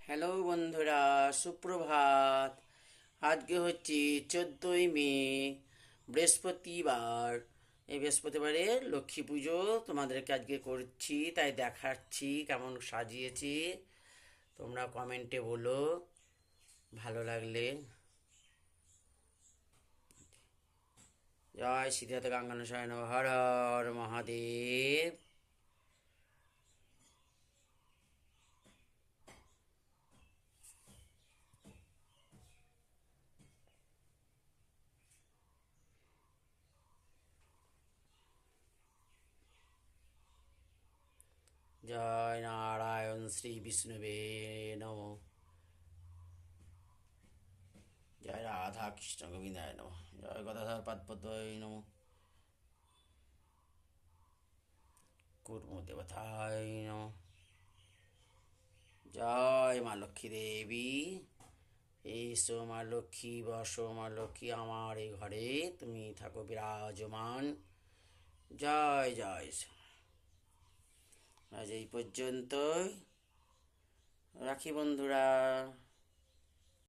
Hello বন্ধুরা, সুপ্রভাত। আজকে হচ্ছে 14ই মে, বৃহস্পতিবার। এই বৃহস্পতিবারে লক্ষ্মী পুজো তোমাদেরকে আজকে করছি, তাই দেখাচ্ছি কেমন সাজিয়েছি। তোমরা কমেন্টে বলো ভালো লাগলে। জয় সিদ্ধার্থ গঙ্গানুসায় নমঃ। হর হর মহাদেব। জয় নারায়ণ শ্রী বিষ্ণুবে নমঃ। জয় রাধা কৃষ্ণ গোবিন্দায় নমঃ। জয় গদাধর পদ্মদ্বয় নমঃ। কুর্ম দেবতায় নমঃ। জয় মা লক্ষ্মী দেবী। এসো মা লক্ষ্মী, বসো মা লক্ষ্মী আমার এই ঘরে, তুমি থাকো বিরাজমান। জয় জয়। আজ এই পর্যন্তই রাখি বন্ধুরা।